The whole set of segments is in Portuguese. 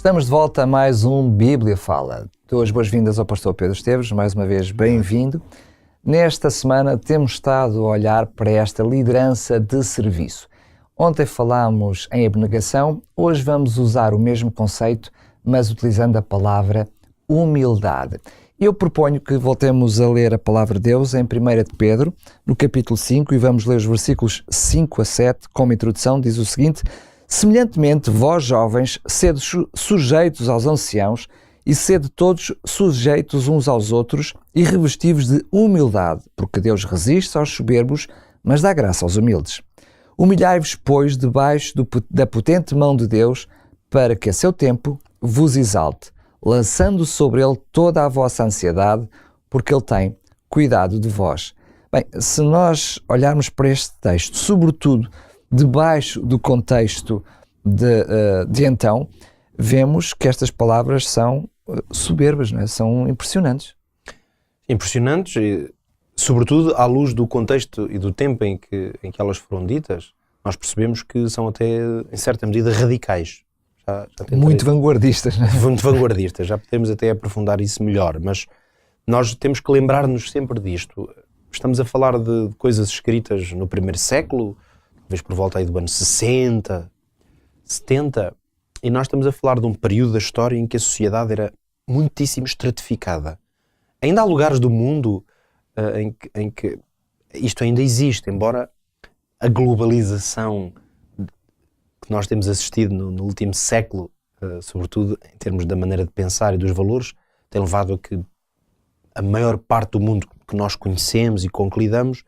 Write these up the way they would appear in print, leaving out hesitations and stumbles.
Estamos de volta a mais um Bíblia Fala. Dou as boas-vindas ao pastor Pedro Esteves, mais uma vez bem-vindo. Nesta semana temos estado a olhar para esta liderança de serviço. Ontem falámos em abnegação, hoje vamos usar o mesmo conceito, mas utilizando a palavra humildade. Eu proponho que voltemos a ler a palavra de Deus em 1 de Pedro, no capítulo 5, e vamos ler os versículos 5 a 7, como introdução, diz o seguinte: semelhantemente, vós jovens, sede sujeitos aos anciãos, e sede todos sujeitos uns aos outros, e revestivos de humildade, porque Deus resiste aos soberbos, mas dá graça aos humildes. Humilhai-vos, pois, debaixo da potente mão de Deus, para que a seu tempo vos exalte, lançando sobre ele toda a vossa ansiedade, porque ele tem cuidado de vós. Bem, se nós olharmos para este texto, sobretudo debaixo do contexto de então, vemos que estas palavras são soberbas, não é? São impressionantes. Impressionantes, e, sobretudo à luz do contexto e do tempo em que elas foram ditas, nós percebemos que são até, em certa medida, radicais. Muito vanguardistas, não é? Muito vanguardistas, já podemos até aprofundar isso melhor, mas nós temos que lembrar-nos sempre disto. Estamos a falar de coisas escritas no primeiro século, talvez por volta aí do ano 60, 70, e nós estamos a falar de um período da história em que a sociedade era muitíssimo estratificada. Ainda há lugares do mundo em que isto ainda existe, embora a globalização que nós temos assistido no último século, sobretudo em termos da maneira de pensar e dos valores, tem levado a que a maior parte do mundo que nós conhecemos e com que lidamos,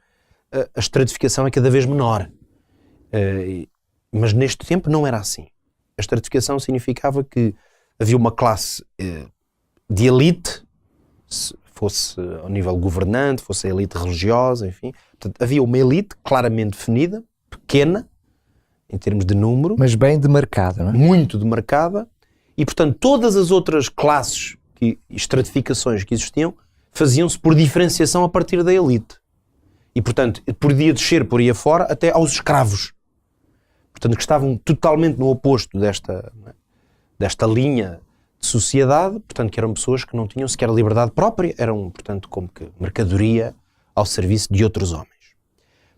a estratificação é cada vez menor. Mas neste tempo não era assim. A estratificação significava que havia uma classe de elite, fosse ao nível governante, fosse a elite religiosa, enfim. Portanto, havia uma elite claramente definida, pequena, em termos de número. Mas bem demarcada, não é? Muito demarcada. E, portanto, todas as outras classes e estratificações que existiam faziam-se por diferenciação a partir da elite. E, portanto, podia descer por aí afora até aos escravos. Portanto, que estavam totalmente no oposto desta linha de sociedade, portanto, que eram pessoas que não tinham sequer liberdade própria, eram, portanto, como que mercadoria ao serviço de outros homens.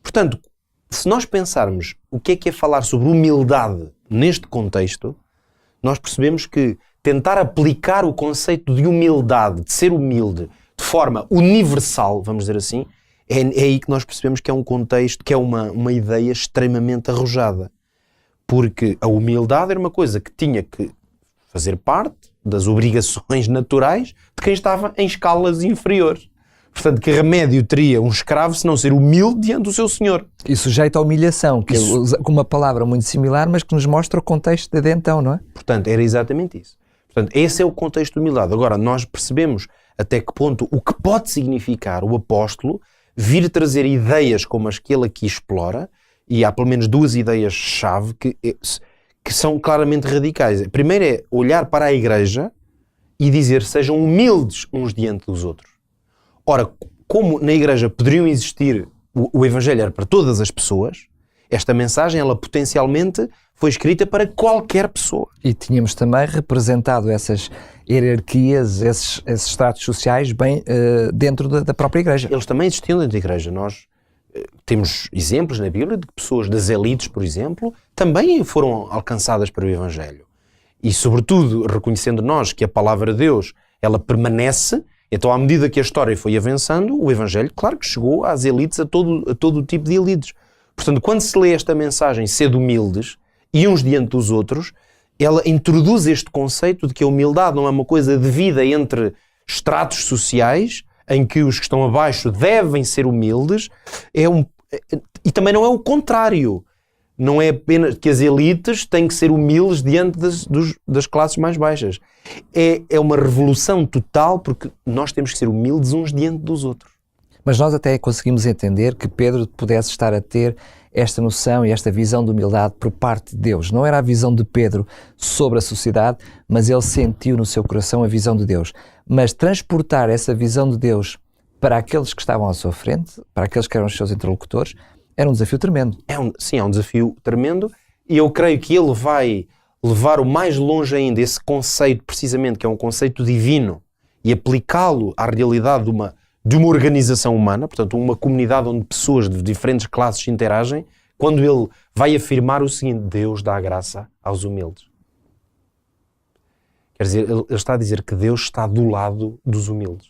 Portanto, se nós pensarmos o que é falar sobre humildade neste contexto, nós percebemos que tentar aplicar o conceito de humildade, de ser humilde, de forma universal, vamos dizer assim, é aí que nós percebemos que é um contexto, que é uma ideia extremamente arrojada. Porque a humildade era uma coisa que tinha que fazer parte das obrigações naturais de quem estava em escalas inferiores. Portanto, que remédio teria um escravo se não ser humilde diante do seu senhor? E sujeito à humilhação, que ele usa com uma palavra muito similar, mas que nos mostra o contexto de então, não é? Portanto, era exatamente isso. Portanto, esse é o contexto de humildade. Agora, nós percebemos até que ponto o que pode significar o apóstolo vir trazer ideias como as que ele aqui explora, e há pelo menos duas ideias-chave que são claramente radicais. A primeira é olhar para a igreja e dizer: sejam humildes uns diante dos outros. Ora, como na igreja poderiam existir, o evangelho era para todas as pessoas, esta mensagem, ela potencialmente foi escrita para qualquer pessoa. E tínhamos também representado essas hierarquias, esses estratos sociais bem dentro da própria igreja. Eles também existiam dentro da igreja. Nós temos exemplos na Bíblia de que pessoas das elites, por exemplo, também foram alcançadas pelo evangelho. E, sobretudo, reconhecendo nós que a palavra de Deus, ela permanece. Então, à medida que a história foi avançando, o evangelho, claro que chegou às elites, a todo o tipo de elites. Portanto, quando se lê esta mensagem, sede humildes, e uns diante dos outros, ela introduz este conceito de que a humildade não é uma coisa devida entre estratos sociais, em que os que estão abaixo devem ser humildes, e também não é o contrário. Não é apenas que as elites têm que ser humildes diante das classes mais baixas. É uma revolução total, porque nós temos que ser humildes uns diante dos outros. Mas nós até conseguimos entender que Pedro pudesse estar a ter esta noção e esta visão de humildade por parte de Deus. Não era a visão de Pedro sobre a sociedade, mas ele sentiu no seu coração a visão de Deus. Mas transportar essa visão de Deus para aqueles que estavam à sua frente, para aqueles que eram os seus interlocutores, era um desafio tremendo. Sim, é um desafio tremendo, e eu creio que ele vai levar o mais longe ainda esse conceito, precisamente, que é um conceito divino, e aplicá-lo à realidade de uma organização humana, portanto, uma comunidade onde pessoas de diferentes classes interagem, quando ele vai afirmar o seguinte: Deus dá graça aos humildes. Quer dizer, ele está a dizer que Deus está do lado dos humildes.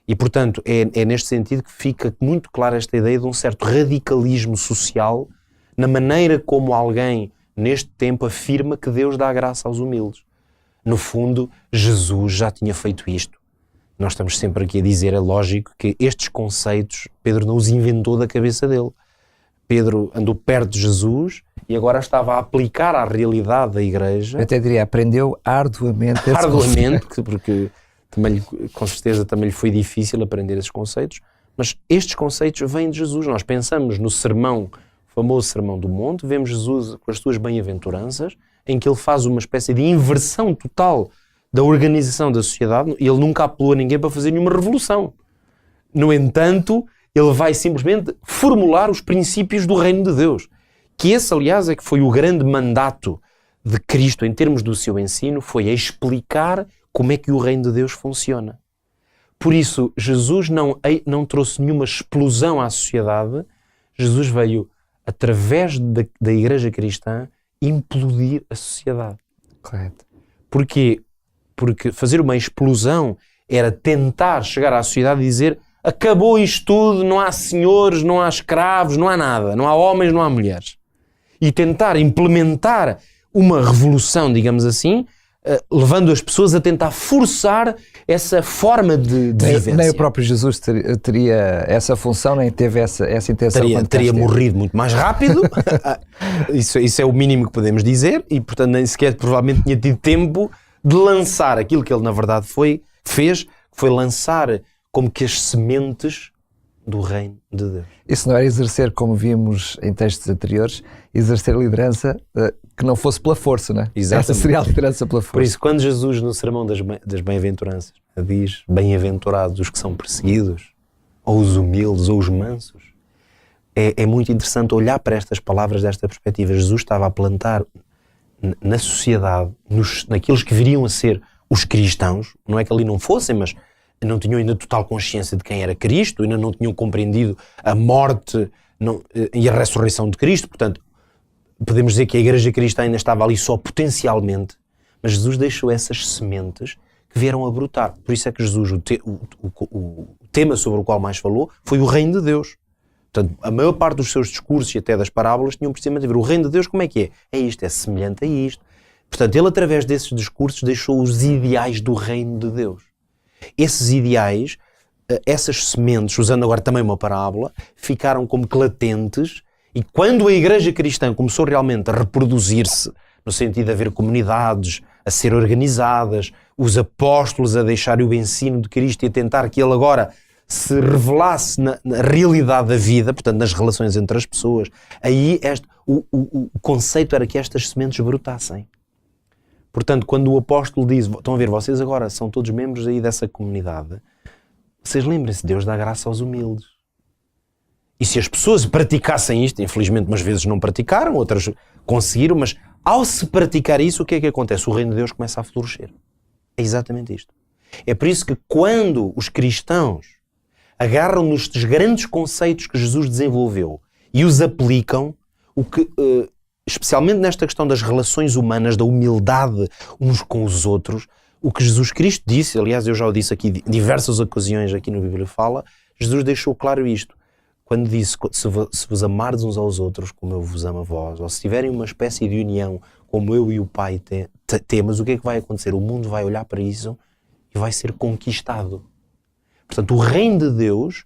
E, portanto, é neste sentido que fica muito clara esta ideia de um certo radicalismo social na maneira como alguém, neste tempo, afirma que Deus dá graça aos humildes. No fundo, Jesus já tinha feito isto. Nós estamos sempre aqui a dizer, é lógico, que estes conceitos Pedro não os inventou da cabeça dele. Pedro andou perto de Jesus e agora estava a aplicar à realidade da igreja. Eu até diria, aprendeu arduamente. Arduamente, porque também, com certeza também lhe foi difícil aprender esses conceitos, mas estes conceitos vêm de Jesus. Nós pensamos no sermão, o famoso Sermão do Monte, vemos Jesus com as suas bem-aventuranças, em que ele faz uma espécie de inversão total da organização da sociedade, e ele nunca apelou a ninguém para fazer nenhuma revolução. No entanto, ele vai simplesmente formular os princípios do reino de Deus. Que esse, aliás, é que foi o grande mandato de Cristo em termos do seu ensino, foi a explicar como é que o reino de Deus funciona. Por isso, Jesus não trouxe nenhuma explosão à sociedade. Jesus veio, através da igreja cristã, implodir a sociedade. Correto. Porquê? Porque fazer uma explosão era tentar chegar à sociedade e dizer: acabou isto tudo, não há senhores, não há escravos, não há nada, não há homens, não há mulheres. E tentar implementar uma revolução, digamos assim, levando as pessoas a tentar forçar essa forma de vivência. Nem o próprio Jesus teria essa função, nem teve essa intenção. Teria morrido muito mais rápido. Isso é o mínimo que podemos dizer, e portanto nem sequer provavelmente tinha tido tempo de lançar aquilo que ele na verdade fez, que foi lançar como que as sementes do reino de Deus. Isso não era exercer, como vimos em textos anteriores, exercer liderança que não fosse pela força, não é? Exatamente. Essa seria a liderança pela força. Por isso, quando Jesus, no Sermão das Bem-aventuranças, diz: bem-aventurados os que são perseguidos, ou os humildes, ou os mansos, é muito interessante olhar para estas palavras desta perspectiva. Jesus estava a plantar na sociedade, naqueles que viriam a ser os cristãos, não é que ali não fossem, mas não tinham ainda total consciência de quem era Cristo, ainda não tinham compreendido a morte e a ressurreição de Cristo. Portanto, podemos dizer que a igreja cristã ainda estava ali só potencialmente, mas Jesus deixou essas sementes que vieram a brotar. Por isso é que Jesus, o tema sobre o qual mais falou, foi o reino de Deus. Portanto, a maior parte dos seus discursos e até das parábolas tinham precisamente a ver: o reino de Deus como é que é? É isto, é semelhante a isto. Portanto, ele, através desses discursos, deixou os ideais do reino de Deus. Esses ideais, essas sementes, usando agora também uma parábola, ficaram como que latentes, e quando a igreja cristã começou realmente a reproduzir-se, no sentido de haver comunidades a ser organizadas, os apóstolos a deixarem o ensino de Cristo e a tentar que ele agora se revelasse na realidade da vida, portanto nas relações entre as pessoas, aí o conceito era que estas sementes brotassem. Portanto, quando o apóstolo diz: estão a ver, vocês agora são todos membros aí dessa comunidade, vocês lembrem-se, Deus dá graça aos humildes. E se as pessoas praticassem isto, infelizmente umas vezes não praticaram, outras conseguiram, mas ao se praticar isso, o que é que acontece? O reino de Deus começa a florescer. É exatamente isto. É por isso que quando os cristãos agarram nestes grandes conceitos que Jesus desenvolveu e os aplicam, especialmente nesta questão das relações humanas, da humildade uns com os outros, o que Jesus Cristo disse, aliás eu já o disse aqui em diversas ocasiões aqui no Bíblia Fala, Jesus deixou claro isto, quando disse: se vos amardes uns aos outros como eu vos amo a vós, ou se tiverem uma espécie de união como eu e o Pai temos, o que é que vai acontecer? O mundo vai olhar para isso e vai ser conquistado. Portanto, o reino de Deus,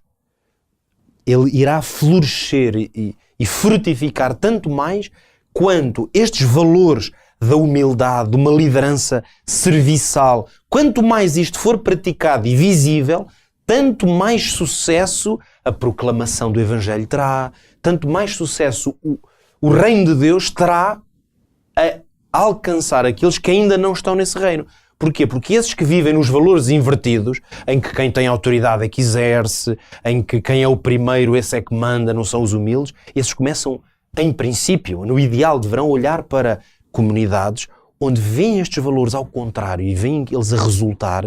ele irá florescer e frutificar tanto mais quanto estes valores da humildade, de uma liderança serviçal, quanto mais isto for praticado e visível, tanto mais sucesso a proclamação do Evangelho terá, tanto mais sucesso o reino de Deus terá a alcançar aqueles que ainda não estão nesse reino. Porquê? Porque esses que vivem nos valores invertidos, em que quem tem autoridade é que exerce, em que quem é o primeiro, esse é que manda, não são os humildes, esses começam, em princípio, no ideal, deverão olhar para comunidades onde veem estes valores ao contrário e veem eles a resultar,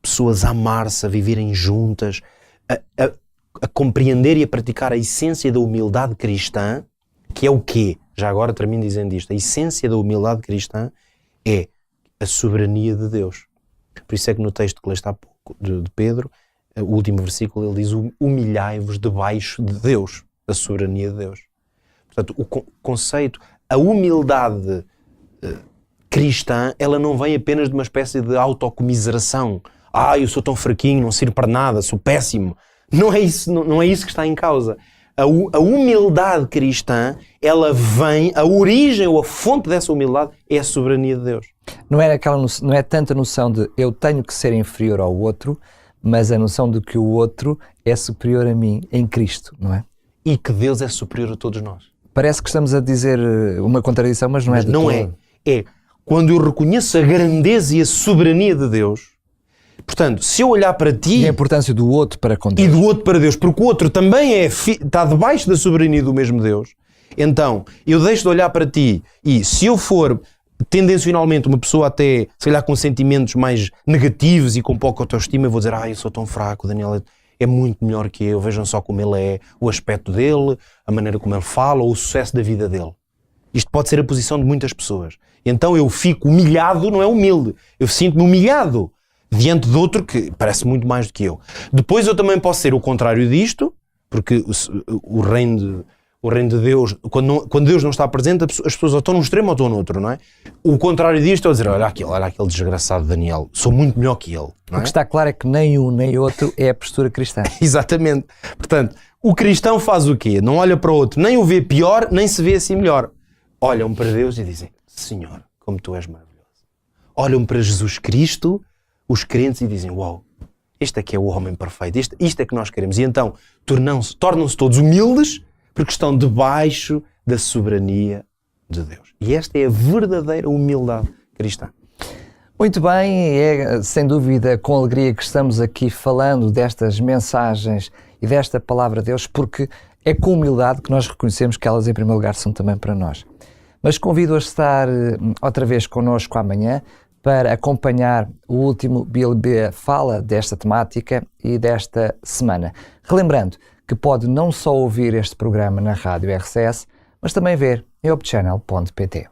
pessoas a amar-se, a viverem juntas, a compreender e a praticar a essência da humildade cristã, que é o quê? Já agora termino dizendo isto. A essência da humildade cristã é a soberania de Deus. Por isso é que no texto que leste há pouco, de Pedro, o último versículo, ele diz: humilhai-vos debaixo de Deus, a soberania de Deus. Portanto, o conceito, a humildade cristã, ela não vem apenas de uma espécie de autocomiseração. Eu sou tão fraquinho, não sirvo para nada, sou péssimo. Não é isso, não é isso que está em causa. A humildade cristã, ela vem, a origem ou a fonte dessa humildade é a soberania de Deus. Não é tanta noção de eu tenho que ser inferior ao outro, mas a noção de que o outro é superior a mim em Cristo, não é? E que Deus é superior a todos nós. Parece que estamos a dizer uma contradição, mas não é de não todo. É quando eu reconheço a grandeza e a soberania de Deus. Portanto, se eu olhar para ti... E a importância do outro para com Deus. E do outro para Deus, porque o outro também está debaixo da soberania do mesmo Deus. Então, eu deixo de olhar para ti e se eu for tendencionalmente uma pessoa até, se calhar com sentimentos mais negativos e com pouca autoestima, eu vou dizer: eu sou tão fraco, o Daniel é muito melhor que eu, vejam só como ele é, o aspecto dele, a maneira como ele fala, ou o sucesso da vida dele. Isto pode ser a posição de muitas pessoas. Então eu fico humilhado, não é humilde, eu sinto-me humilhado diante de outro que parece muito mais do que eu. Depois eu também posso ser o contrário disto, porque o reino de Deus, quando Deus não está presente, as pessoas ou estão num extremo ou estão no outro, não é? O contrário disto é dizer: olha aquele desgraçado Daniel, sou muito melhor que ele. Não é? O que está claro é que nem um nem outro é a postura cristã. Exatamente. Portanto, o cristão faz o quê? Não olha para o outro, nem o vê pior, nem se vê assim melhor. Olham para Deus e dizem: Senhor, como tu és maravilhoso. Olham para Jesus Cristo, os crentes, e dizem: uau, este é que é o homem perfeito, isto é que nós queremos. E então tornam-se todos humildes porque estão debaixo da soberania de Deus. E esta é a verdadeira humildade cristã. Muito bem, é sem dúvida com alegria que estamos aqui falando destas mensagens e desta palavra de Deus, porque é com humildade que nós reconhecemos que elas em primeiro lugar são também para nós. Mas convido a estar outra vez connosco amanhã para acompanhar o último Bíblia Fala desta temática e desta semana. Relembrando que pode não só ouvir este programa na rádio RCS, mas também ver em opchannel.pt.